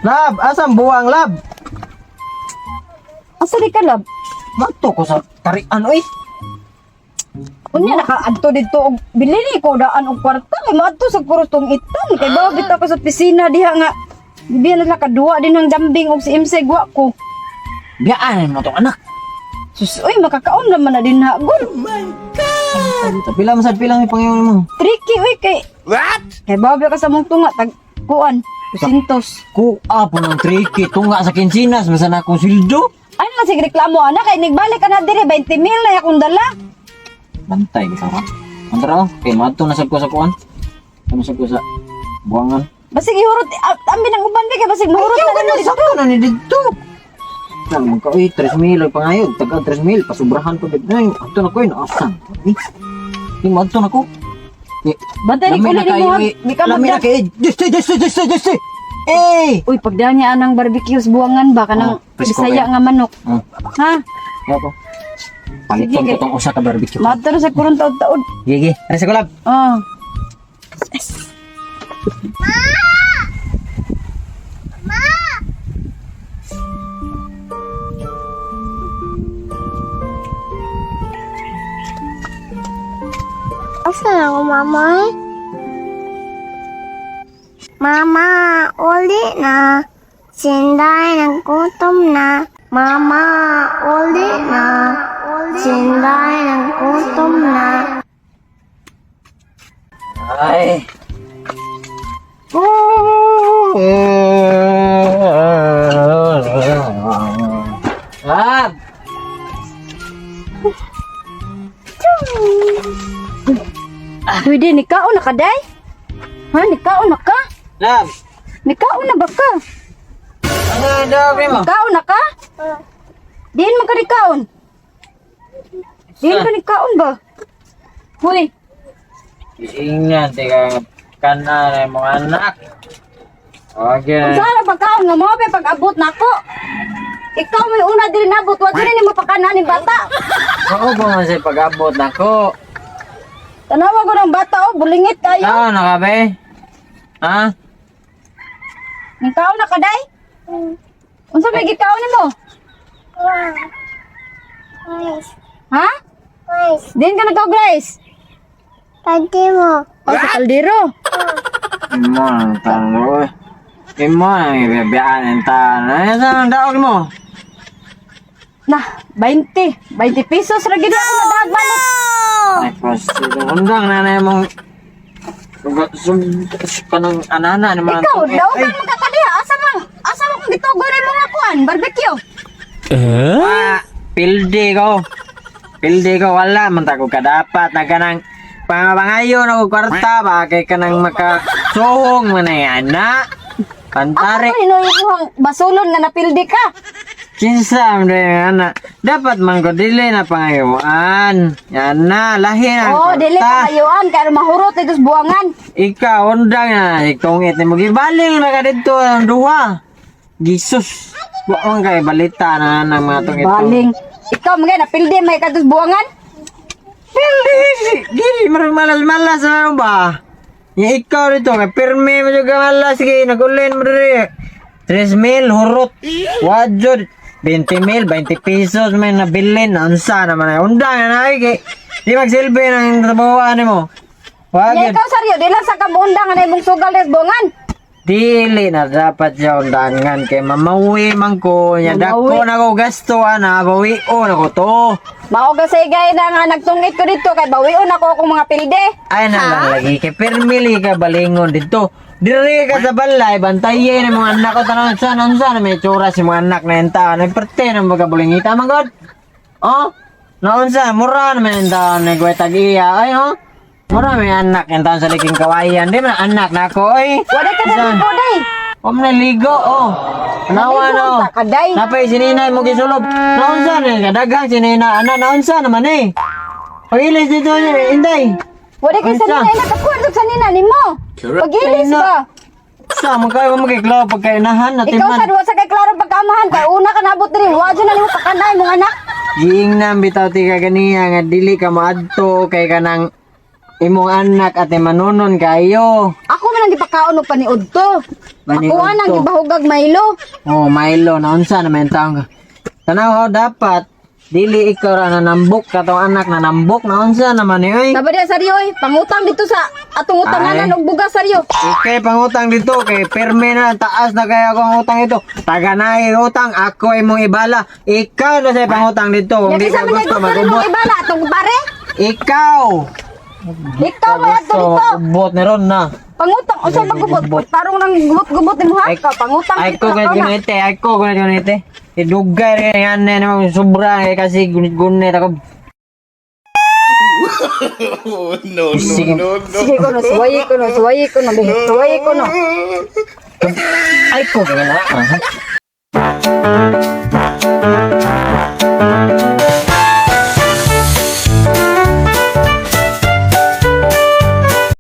Lab, asam buwang lab? Asa di ka, lab? Mato ko sa tarian, oy. Unya nakaadto dito og bilili ko daan og kwarta kay maadto sa kurutong itan kay babit ako sa pisina diha nga diha na nakaduwa din ng jambing og si MC gwa ko. Biyaan mo to anak. Sus, oy makakaon naman na din hagol. Pila masad pila may pangayon mo. Tricky oy kay what? Kay babi ka sa mong tunga tag kuan 200. Kuha po ng tricky tunga sa kinsinas basta na akong sildo. Ano na sige reklamo ana kay nigbalik ka na dire 20 mil na akong dala. Bantay kita ka. Antara, kay mato na sa kuan. Ano sa sa buwangan. Basig ihurot ambi ng uban kay basig mahurot na dito. Ano ni dito? Lang mo ka, 3,000 ay pangayod, taga 3,000, pasubrahan ko dito na yung, ato na ko yun, asan? Yung ato na ko. Bantay ni kulit mo, di ka Lami na magdag. kayo, Justi! Eh! Uy, pagdaan niya anang barbecue sa buwangan ba kanang presko Bisaya kayo. nga manok. Ha? Ako. Paliton Sige, ko tong usa ka barbecue. Mato na sa kurong taod-taod. Gigi, ano sa kulab? Oh. Asan ako, Mama? Mama, uli na. Sinday, nagkutom na. Mama, uli na. Sinday, nagkutom na. Ay! Lab! Pwede, nikaon na ka, day? Ha, nikaon na ka? Lab! Nikaon na ba ka? Ano ang dawag mo? Nikaon na ka? Diin mo ka nikaon? Diin ka nikaon ba? Huy, Ingnan, teka, kanan ay mga anak. Okay. kung saan ang pagkaon nga mo, pag-abot na ako. Ikaw may una din nabot, wag din ni mo pakanan ni bata. Oo ba man siya pag-abot na ko? Tanawa ko ng bata, oh, bulingit kayo. Ano na ka, be? Ha? Nikaon na ka, day? Unsa may gikaon nimo? Guys, Ha? guys, Diin ka nagkaw, Grace? pati mo. O, sa kaldero. Imo ang tanong, eh. Imo ang ibibiyaan ang tanong. Ano saan ang dawag mo? Nah, 20. 20 pesos. Ragin ako na dagbalot. Ay, pasti. Undang nanay mong... Kanang anana naman. Ikaw, daw ka magkakadiha. Asa mo kung gitugo rin mga kuan, barbecue. Pildi ko, wala. Manta ko kadapat na kanang pangabangayon ako kwarta. Bakit ka nang makasuhong mo na yan, na? Ako Pantari. pa inuhang basulon nga napildi ka. Kinsa mo na anak. Dapat man ko dili na pangayuan. Yan na, lahi na. Oh, dili ka kayuan. Kaya mahurot ito sa buwangan. Ikaw, undang na. Itong ito mo. Gibaling na ka dito ang duha. Jesus. Buong kay balita na ng mga tong ito. Baling. Ikaw mga napildi may ka sa buwangan. Hindi, marang malas-malas na ano ba? Yung ikaw dito, may pirmi mo juga malas. Sige, nagulin mo rin. 3,000, hurot. Wajod. 20,000, 20 pesos may nabilin. Ansa naman ay. Undang na ay. Di magsilbi ng trabahoan mo. Ya, Wagid. ikaw saryo. Di lang sa kabundang na imong sugal sa buwangan. Dili na dapat siya undangan kay mamawi man ko nya dako na ko gasto ana bawi o na ko to. Mao ka say gay na nga nagtungit ko dito kay bawion ako akong mga pilde. Ay na lang lagi kay permili ka balingon dito. Diri ka sa balay bantayen ang mga anak ko tanan sa may tsura si mga anak na enta nagperte ng mga bulingita man god. Oh, naunsa mura na man enta nagwetag-iya ay oh. Mura may anak enta sa liking kawayan di man anak na ako oy. Wala ka na ko day. Om naligo oh. Nawa no. Kaday. Napay sininay mo gisulod. Naunsa ni kadagang sinina ana naunsa naman eh. Pagilis dito ni Inday. Wala ka sa nina nakakuha sa nina nimo. Pagilis ba? Sa man kayo magiklaw pagkainahan natin Ikaw man. sa duwa sa kay klaro pagkamahan kay una ka nabot diri wa dyan na nimo pakanay mong anak. Giing nam bitaw ti ka ganiya nga dili ka maadto kay kanang imong anak ate manunon kayo. Ako man ang gipakaon og paniud to. Paniud Ako ang to. gibahugag Milo. Oh, Milo, naunsa na may taong ka. Tanaw dapat, dili ikaw ra nanambok, katong anak nanambok, naunsa naman eh, oy. Sabi dia saryo pangutang dito sa atong utanganan Ay. og bugas saryo. Ikay pangutang dito, kay perme na, taas na kaya ako ang utang ito. Taga na utang, ako imong ibala. Ikaw na sa pangutang dito, kung Yabi di ka sa mga gusto gusto mag-ubot. mo ibala atong pare. Ikaw! Ikaw may ato Gusto dito. mag-ubot ni Ron na. Pangutang usa magubot. Tarong nang gubot-gubot mo ha. Ka pangutang Ay dito. ko ganit ganite, ay ko ganit ganite. Idugay rin yan na naman sobra eh, kasi gunit-gunit ako. Sige. Sige ko no, suwayi ko no, suwayi ko no, suwayi ko no. Ay ko ganit na.